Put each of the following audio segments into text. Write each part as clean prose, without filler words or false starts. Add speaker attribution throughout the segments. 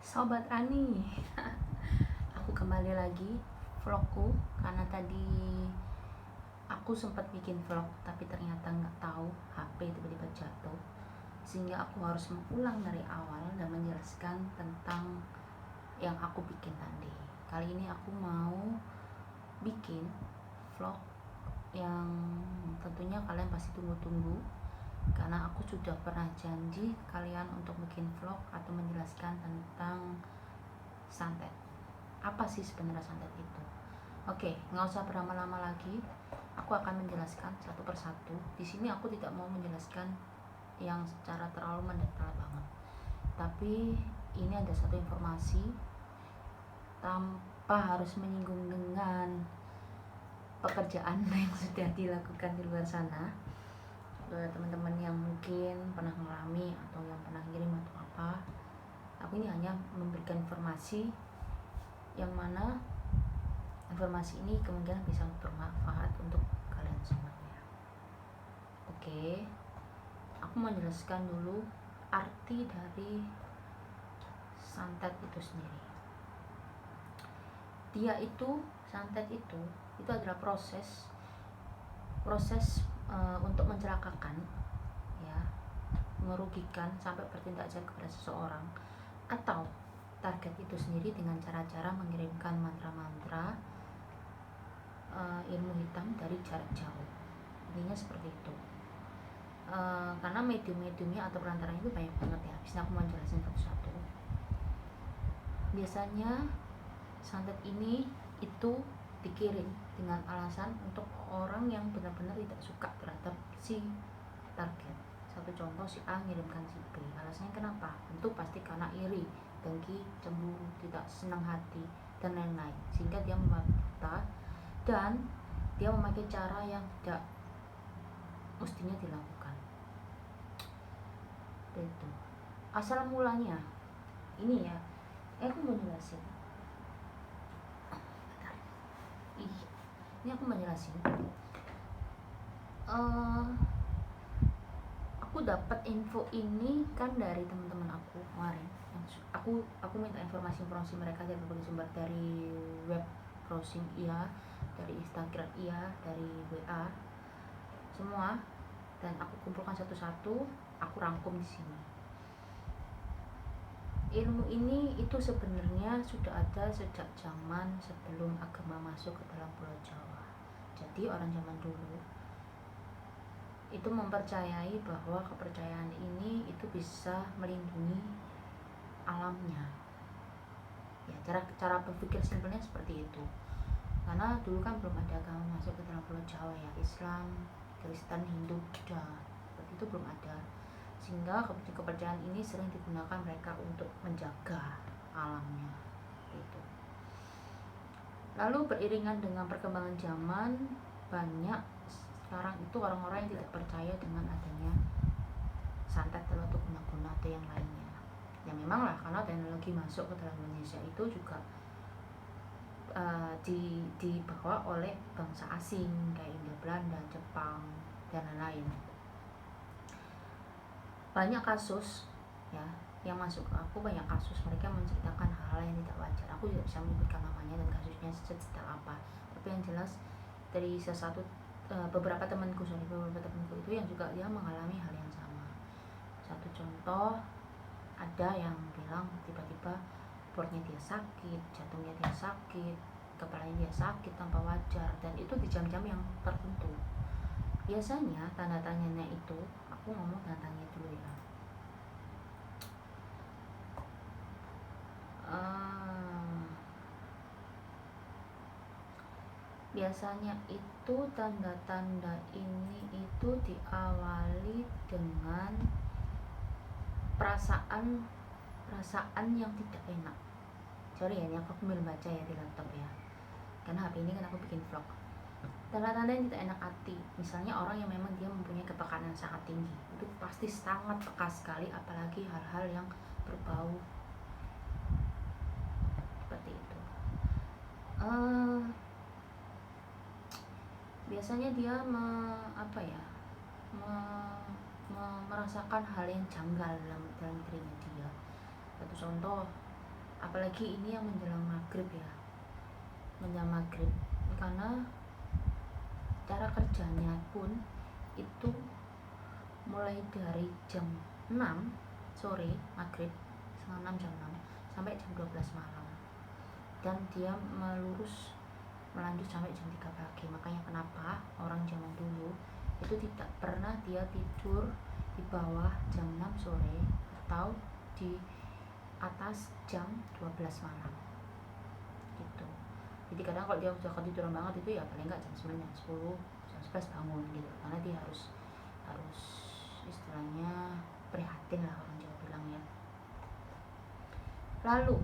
Speaker 1: Sobat Rani, aku kembali lagi vlogku karena tadi aku sempat bikin vlog tapi ternyata nggak tahu HP tiba-tiba jatuh sehingga aku harus mengulang dari awal dan menjelaskan tentang yang aku bikin tadi. Kali ini aku mau bikin vlog yang tentunya kalian pasti tunggu-tunggu karena aku sudah pernah janji kalian untuk bikin vlog atau menjelaskan tentang santet. Apa sih sebenarnya santet itu? Oke, nggak usah berlama-lama lagi. Aku akan menjelaskan satu persatu. Di sini aku tidak mau menjelaskan yang secara terlalu mendetail banget. Tapi ini ada satu informasi tanpa harus menyinggung dengan pekerjaan yang sudah dilakukan di luar sana. Teman-teman yang mungkin pernah mengalami atau yang pernah ngirim atau apa, aku ini hanya memberikan informasi yang mana informasi ini kemungkinan bisa bermanfaat untuk kalian semuanya. Oke, aku mau jelaskan dulu arti dari santet itu sendiri. Santet itu adalah proses untuk mencelakakan, ya, merugikan sampai bertindak jahat kepada seseorang atau target itu sendiri dengan cara-cara mengirimkan mantra-mantra, ilmu hitam dari jarak jauh. Intinya seperti itu. Karena medium-mediumnya atau perantaranya itu banyak banget ya. Bisa aku mau jelasin satu-satu. Biasanya santet ini itu dikirim dengan alasan untuk orang yang benar-benar tidak suka terhadap si target. Satu contoh, si A ngirimkan si B. Alasannya kenapa? Tentu pasti karena iri, dengki, cemburu, tidak senang hati, dan lain-lain. Sehingga dia meminta dan dia memakai cara yang tidak mestinya dilakukan. Itu asal mulanya ini ya. Aku mau jelasin. Ini aku mau jelasin. Aku dapat info ini kan dari teman-teman aku kemarin. Aku minta informasi mereka dari berbagai sumber, dari web browsing iya, dari Instagram iya, dari WA, semua, dan aku kumpulkan satu-satu, aku rangkum di sini. Ilmu ini itu sebenarnya sudah ada sejak zaman sebelum agama masuk ke dalam Pulau Jawa. Jadi orang zaman dulu itu mempercayai bahwa kepercayaan ini itu bisa melindungi alamnya. Ya, cara berpikir simpelnya seperti itu. Karena dulu kan belum ada agama masuk ke dalam Pulau Jawa ya, Islam, Kristen, Hindu, Buddha, seperti itu belum ada. Sehingga kepercayaan ini sering digunakan mereka untuk menjaga alamnya gitu. Lalu beriringan dengan perkembangan zaman, banyak sekarang itu orang-orang yang tidak percaya dengan adanya santet atau guna-guna atau yang lainnya. Ya memang lah, karena teknologi masuk ke dalam Indonesia itu juga dibawa oleh bangsa asing kayak India, Belanda, Jepang, dan lain-lain. Banyak kasus ya yang masuk ke aku, banyak kasus mereka menceritakan hal-hal yang tidak wajar. Aku tidak bisa menyebutkan namanya dan kasusnya sedetail apa, tapi yang jelas dari beberapa temanku itu yang juga dia mengalami hal yang sama. Satu contoh, ada yang bilang tiba-tiba perutnya dia sakit, jantungnya dia sakit, kepalanya dia sakit tanpa wajar, dan itu di jam-jam yang tertentu. Biasanya tanda-tandanya itu, aku ngomong tanda-tandanya dulu ya. Biasanya itu tanda-tanda ini itu diawali dengan perasaan yang tidak enak. Sorry ya, ini aku sambil baca ya di laptop ya, karena HP ini kan aku bikin vlog. Tanda-tanda yang tidak enak hati, misalnya orang yang memang dia mempunyai kepekaan yang sangat tinggi, itu pasti sangat peka sekali, apalagi hal-hal yang berbau seperti itu. Biasanya dia merasakan hal yang janggal dalam dirinya dia. Satu contoh, apalagi ini yang menjelang maghrib ya, menjelang maghrib, karena cara kerjanya pun itu mulai dari jam 6 sore maghrib, setengah 6, jam 6 sampai jam 12 malam, dan dia melanjut sampai jam 3 pagi. Makanya kenapa orang zaman dulu itu tidak pernah dia tidur di bawah jam 6 sore atau di atas jam 12 malam gitu. Jadi kadang kalau dia udah ketiduran banget itu ya paling enggak jam 9, jam 10, jam 11 bangun gitu, karena dia harus istilahnya prihatin lah orang Jawa bilang ya. Lalu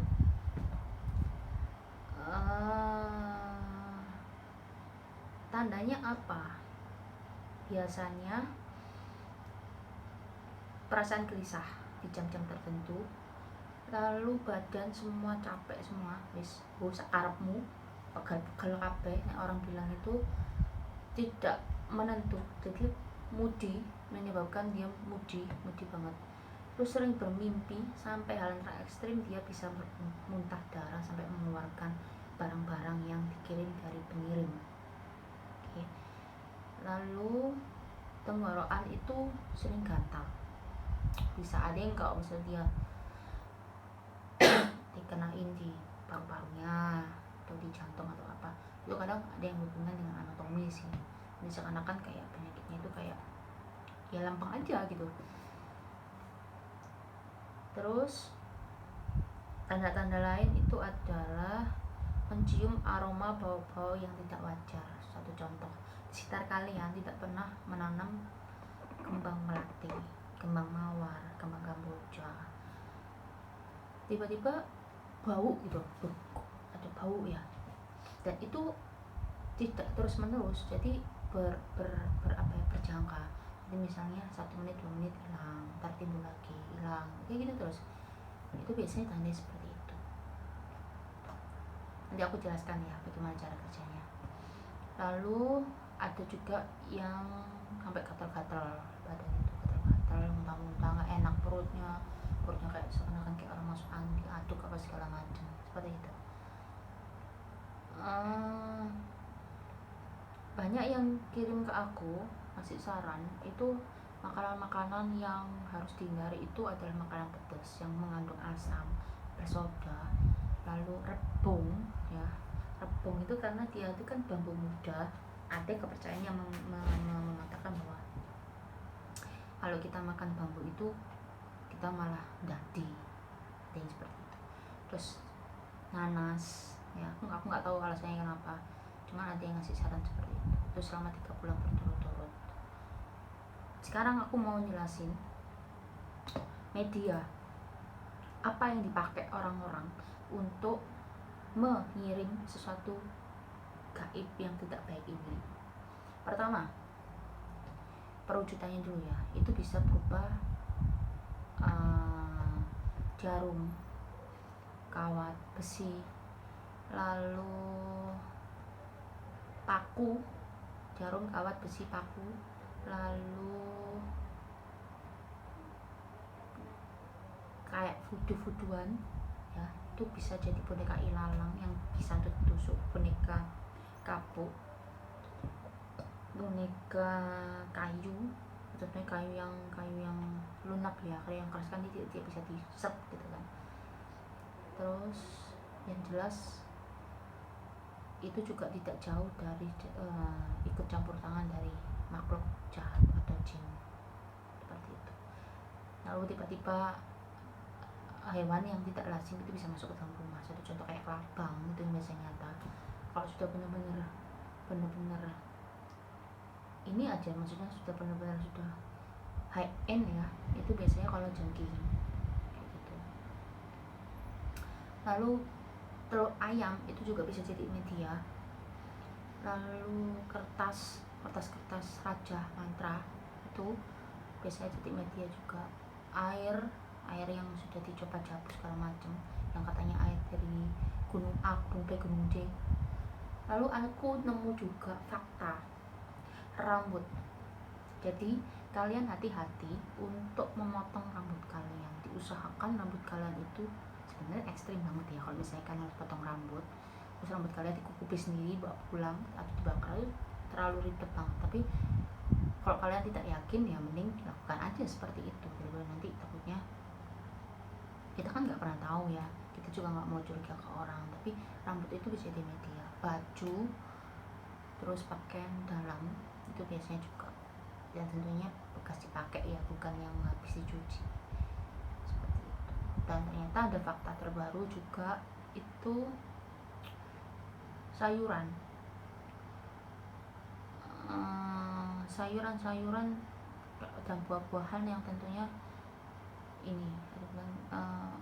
Speaker 1: tandanya apa? Biasanya perasaan gelisah di jam-jam tertentu, lalu badan semua capek semua, wis sakarepmu, pegal-pegal kabeh. Orang bilang itu tidak menentu, jadi moody, menyebabkan dia moody banget. Terus sering bermimpi, sampai hal yang ekstrim dia bisa muntah darah sampai mengeluarkan barang-barang yang dikirim dari pengirim. Oke. Lalu tenggorokan itu sering gatal, bisa ada yang kalau misalnya dia dikenain di paru-parunya atau di jantung atau apa, itu kadang ada yang hubungan dengan anatomi sih. Ini seakan-akan kayak penyakitnya itu kayak ya lempeng aja gitu. Terus tanda-tanda lain itu adalah mencium aroma bau-bau yang tidak wajar. Satu contoh, di sekitar kalian tidak pernah menanam kembang melati, kembang mawar, kembang kamboja, tiba-tiba bau gitu, ada bau ya, dan itu tidak terus menerus, jadi berjangka. Jadi misalnya 1 menit 2 menit hilang, ntar timbul lagi hilang, kayak gitu terus. Itu biasanya tanda seperti itu. Nanti aku jelaskan ya bagaimana cara kerjanya. Lalu ada juga yang sampai gatal-gatal badan, itu gatal-gatal, muntah-muntah, nggak enak perutnya kayak seakan-akan kayak orang masuk angin, diaduk apa segala macam seperti itu. Banyak yang kirim ke aku ngasih saran, itu makanan-makanan yang harus dihindari itu adalah makanan pedas yang mengandung asam, bersoda. Lalu rebung ya, rebung itu karena dia itu kan bambu muda. Ada kepercayaan yang mengatakan bahwa kalau kita makan bambu itu kita malah dadi, ada yang seperti itu. Terus nanas ya, aku nggak tahu alasannya kenapa, cuma ada yang ngasih saran seperti itu selama 3 bulan berturut-turut. Sekarang aku mau jelasin media apa yang dipakai orang-orang untuk mengirim sesuatu gaib yang tidak baik ini. Pertama, perwujudannya dulu ya, itu bisa berupa jarum, kawat besi, lalu paku, jarum, kawat besi, paku, lalu kayak vudu-vuduan ya, itu bisa jadi boneka ilalang yang bisa ditusuk, boneka kapuk, boneka kayu, contohnya kayu yang lunak ya, kayak yang keras kan dia bisa disep gitu kan. Terus yang jelas itu juga tidak jauh dari ikut campur tangan dari makhluk jahat atau jin seperti itu. Lalu tiba-tiba hewan yang tidak lazim itu bisa masuk ke dalam rumah. Satu contoh kayak kelabang, itu yang biasanya nyata. Kalau sudah benar-benar ini aja, maksudnya sudah benar-benar sudah high end ya, itu biasanya kalau jengking gitu. Lalu telur ayam itu juga bisa jadi media. Lalu kertas raja mantra itu biasanya jadi media juga. Air yang sudah dicoba dihapus segala macam, yang katanya air dari gunung A, gunung B, gunung D. Lalu aku nemu juga fakta rambut. Jadi kalian hati-hati untuk memotong rambut kalian. Diusahakan rambut kalian itu sebenarnya ekstrim banget ya kalau misalnya kalian harus potong rambut terus rambut kalian dikukupi sendiri bawa pulang atau dibakar, itu terlalu ribet banget. Tapi kalau kalian tidak yakin ya mending lakukan aja seperti itu, daripada nanti takutnya kita kan nggak pernah tahu ya, kita juga nggak mau curiga ke orang. Tapi rambut itu bisa jadi media, baju terus pakaian dalam itu biasanya juga, dan tentunya bekas dipakai ya, bukan yang habis dicuci seperti itu. Dan ternyata ada fakta terbaru juga, itu sayuran dan buah-buahan yang tentunya ini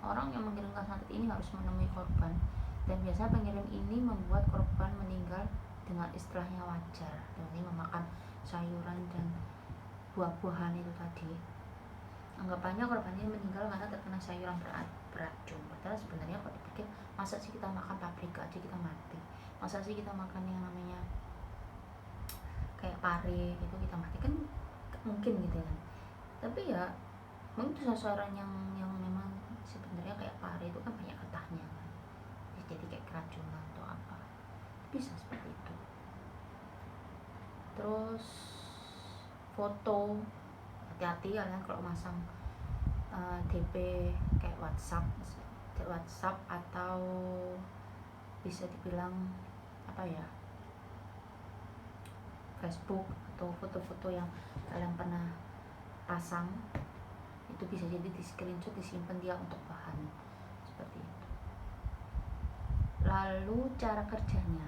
Speaker 1: orang yang mengirimkan santet ini harus menemui korban, dan biasanya pengirim ini membuat korban meninggal dengan istilahnya wajar, jadi memakan sayuran dan buah-buahan itu tadi. Anggapannya korbannya meninggal karena terkena sayuran beracun, padahal sebenarnya kalau dipikir, masa sih kita makan paprika aja kita mati, masa sih kita makan yang namanya kayak pare itu kita mati, kan gak mungkin gitu kan. Tapi ya mungkin sasaran yang memang sebenarnya kayak pare itu kan banyak getahnya kan, jadi kayak keracunan atau apa, bisa seperti itu. Terus foto, hati-hati kalian kalau masang DP kayak WhatsApp atau bisa dibilang apa ya, Facebook atau foto-foto yang kalian pernah pasang, itu bisa jadi di screenshot, disimpan dia untuk bahan seperti itu. Lalu cara kerjanya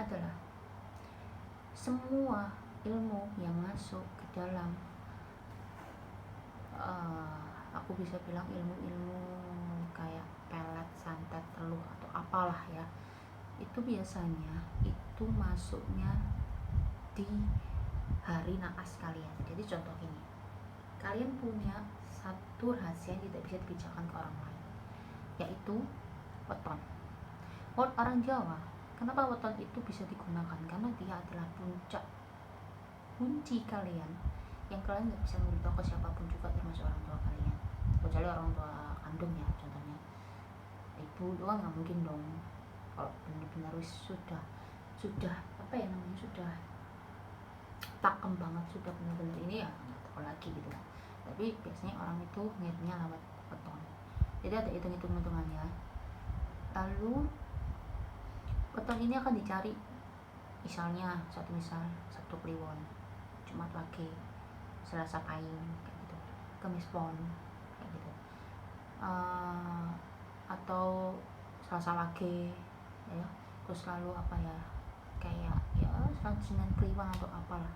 Speaker 1: adalah semua ilmu yang masuk ke dalam aku bisa bilang ilmu-ilmu kayak pelet, santet, teluh atau apalah ya, itu biasanya itu masuknya di hari naas kalian. Jadi contoh gini, kalian punya satu rahasia yang tidak bisa dibicarakan ke orang lain, yaitu weton. Menurut orang Jawa, kenapa weton itu bisa digunakan? Karena dia adalah puncak kunci kalian yang kalian nggak bisa memberitahu ke siapapun juga, termasuk orang tua kalian, kecuali orang tua kandung ya. Contohnya ibu itu kan nggak mungkin dong, kalau benar-benar sudah apa ya namanya, sudah pakem banget, sudah benar-benar ini ya nggak tahu lagi gitu. Tapi biasanya orang itu ngitnya lewat weton, jadi ada hitungannya. Lalu weton ini akan dicari, misalnya Sabtu Kliwon, Jumat Wage, Selasa Pahing kayak gitu, Kamis Pon kayak gitu, atau Selasa Wage ya. Terus lalu apa ya, kayak ya Senin Kliwon atau apalah,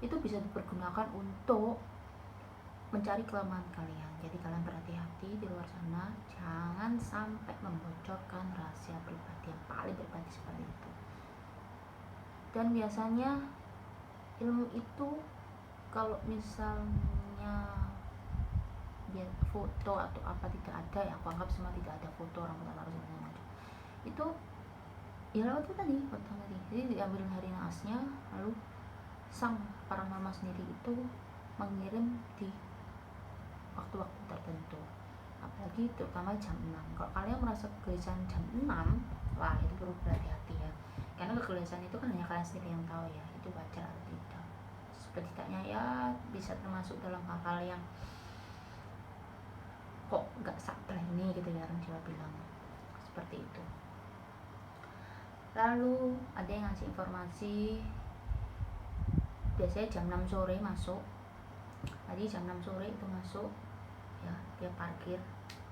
Speaker 1: itu bisa dipergunakan untuk mencari kelemahan kalian. Jadi kalian berhati-hati di luar sana, jangan sampai membocorkan rahasia pribadi yang paling pribadi seperti itu. Dan biasanya ilmu itu kalau misalnya dia foto atau apa tidak ada ya, aku anggap semua tidak ada foto orang harus macam itu ya, lewat itu tadi foto tadi. Jadi diambil hari naasnya, lalu sang paranormal sendiri itu mengirim di waktu-waktu tertentu, apalagi terutama jam 6. Kalau kalian merasa kegelisahan jam 6, wah itu perlu berhati-hati ya, karena kegelisahan itu kan hanya kalian sendiri yang tahu ya, itu wajar atau tidak. Setidaknya ya bisa termasuk dalam hal-hal yang kok gak sabar ini gitu ya, orang Jawa bilang seperti itu. Lalu ada yang ngasih informasi, biasanya jam 6 sore masuk. Tadi jam 6 sore itu masuk ya, dia parkir.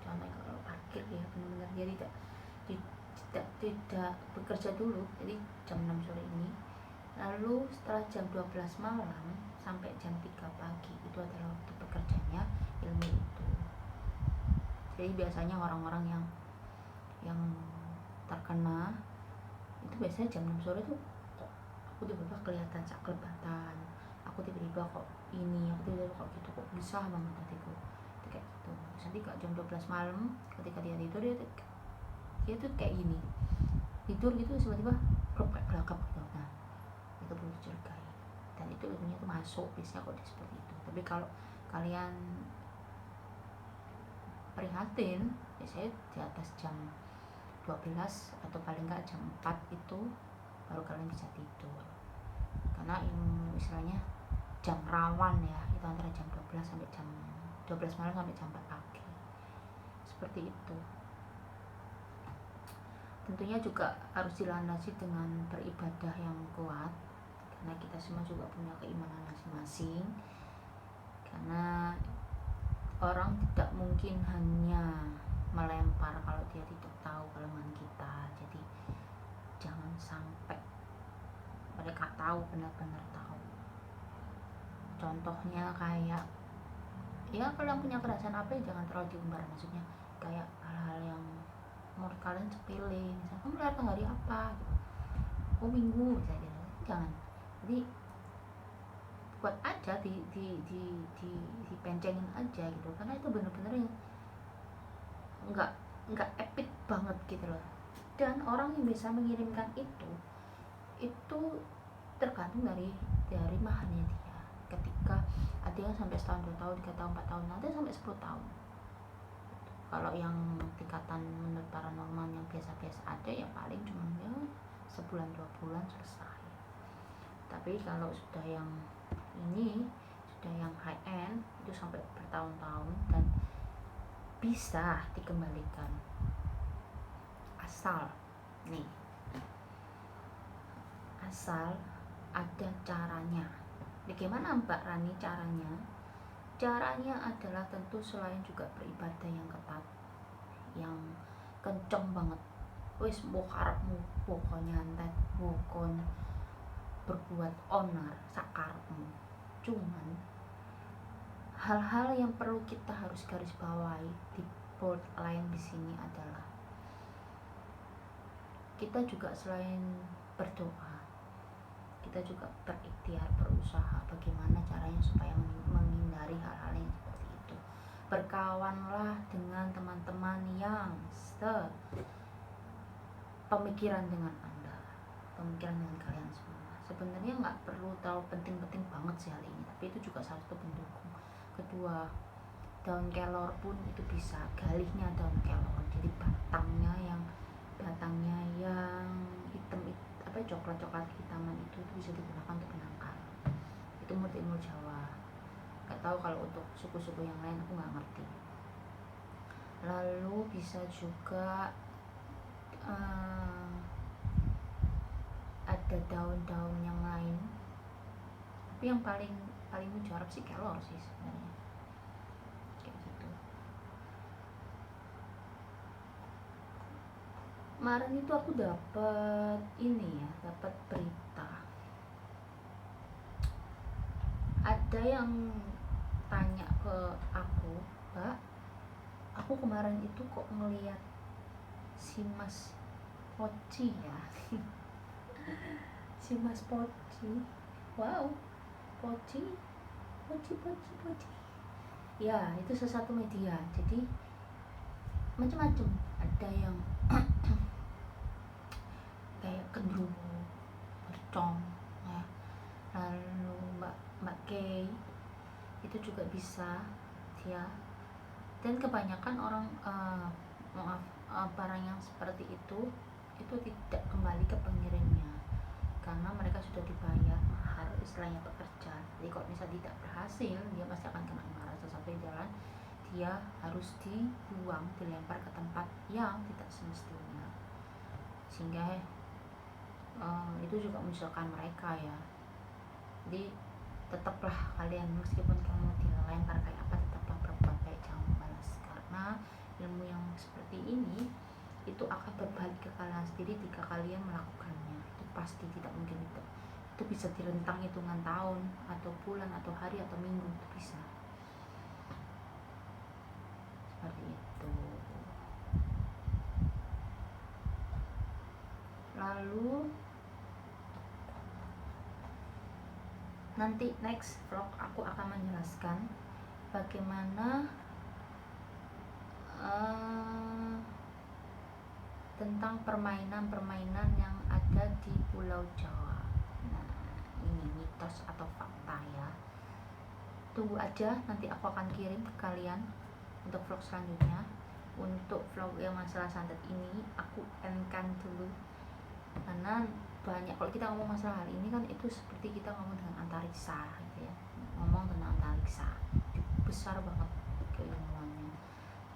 Speaker 1: Contohnya kalau parkir ya benar-benar dia tidak bekerja dulu, jadi jam 6 sore ini. Lalu setelah jam 12 malam sampai jam 3 pagi itu adalah waktu bekerjanya ilmu itu. Jadi biasanya orang-orang yang terkena itu biasanya jam 6 sore tuh, kok aku tiba-tiba kelihatan saklebatan, aku tiba-tiba kok ini, aku tiba-tiba kok gitu, kok bisa banget hatiku itu kayak gitu. Terus nanti kak jam 12 malam ketika dia tidur, dia tuh kayak gini, tidur gitu tiba-tiba kayak gelagap gitu. Nah itu perlu dicurigai, dan itu ilmunya tuh masuk biasanya kok seperti itu. Tapi kalau kalian prihatin, biasanya di atas jam 12 atau paling enggak jam 4 itu baru kalian bisa tidur. Karena istilahnya jam rawan ya, itu antara jam 12 sampai jam 12 malam sampai jam 4 pagi. Seperti itu. Tentunya juga harus dilandasi dengan beribadah yang kuat, karena kita semua juga punya keimanan masing-masing. Karena orang tidak mungkin hanya melempar kalau dia tidak tahu kelemahan kita. Jadi jangan sampai mereka tahu, benar-benar tahu. Contohnya kayak ya kalau punya kebiasaan apa ya jangan terlalu diumbar, maksudnya kayak hal-hal yang menurut kalian sepele, misalnya kamu datang hari apa gitu, oh minggu misalnya gitu. Jangan, jadi buat aja dipencengin aja gitu, karena itu bener-bener yang nggak epic banget gitu loh. Dan orang yang bisa mengirimkan itu tergantung dari mahalnya dia. Ketika ada yang sampai setahun, 2 tahun, 3 tahun, 4 tahun, nanti sampai 10 tahun. Kalau yang tingkatan menurut paranormal yang biasa-biasa ada ya paling cuma ya sebulan 2 bulan selesai. Tapi kalau sudah yang ini, sudah yang high end, itu sampai bertahun-tahun dan bisa dikembalikan. Asal ada caranya. Bagaimana Mbak Rani caranya? Caranya adalah tentu selain juga beribadah yang ketat, yang kenceng banget, wis mbok karepmu pokoknya nyantet bokon berbuat onar sakarepmu. Cuman hal-hal yang perlu kita harus garis bawahi di bold line di sini adalah kita juga selain berdoa, kita juga berikhtiar, berusaha bagaimana caranya supaya menghindari hal-hal yang seperti itu. Berkawanlah dengan teman-teman yang pemikiran dengan Anda, pemikiran dengan kalian semua. Sebenarnya nggak perlu terlalu penting-penting banget sih hal ini, tapi itu juga salah satu pendukung. Kedua, daun kelor pun itu bisa, galihnya daun kelor, jadi batangnya yang hitam apa coklat hitaman itu bisa digunakan untuk penangkal. Itu menurut ilmu Jawa. Gak tahu kalau untuk suku-suku yang lain aku nggak ngerti. Lalu bisa juga ada daun-daun yang lain, tapi yang paling mujarab sih kelor sih sebenarnya. Kayak gitu. Kemarin itu aku dapat berita, ada yang tanya ke aku, Mbak, aku kemarin itu kok ngeliat si Mas Poci ya. Si Mas Poci, wow, Poci ya, itu salah satu media. Jadi macam-macam, ada yang kayak gendruwo, mercon ya. Lalu Mbak Kay itu juga bisa dia. Dan kebanyakan orang barang yang seperti itu tidak kembali ke pengirimnya, karena mereka sudah dibayar mahar, istilahnya pekerja. Jadi kalau misalnya tidak berhasil, dia pasti akan kena marah. Sampai jalan dia harus dibuang, dilempar ke tempat yang tidak semestinya, sehingga itu juga menyusahkan mereka ya. Jadi tetaplah kalian, meskipun kamu dilempar kayak apa, tetaplah berbuat baik, jangan membalas, karena ilmu yang seperti ini itu akan berbalik ke kalian sendiri jika kalian melakukannya. Itu pasti, tidak mungkin itu bisa direntang hitungan tahun atau bulan atau hari atau minggu, itu bisa seperti itu. Lalu nanti next vlog aku akan menjelaskan bagaimana tentang permainan-permainan yang ada di Pulau Jawa. Nah, ini mitos atau fakta ya. Tunggu aja, nanti aku akan kirim ke kalian untuk vlog selanjutnya. Untuk vlog yang masalah santet ini aku endkan dulu, karena banyak kalau kita ngomong masalah hal ini kan itu seperti kita ngomong dengan antariksa gitu ya, ngomong tentang antariksa besar banget keilmuannya.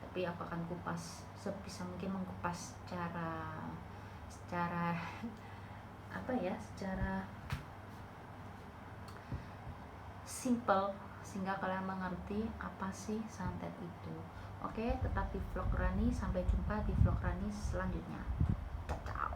Speaker 1: Tapi aku akan kupas sebisa mungkin, mengkupas secara apa ya, secara simple sehingga kalian mengerti apa sih santet itu. Oke, tetap di vlog Rani, sampai jumpa di vlog Rani selanjutnya. Ciao.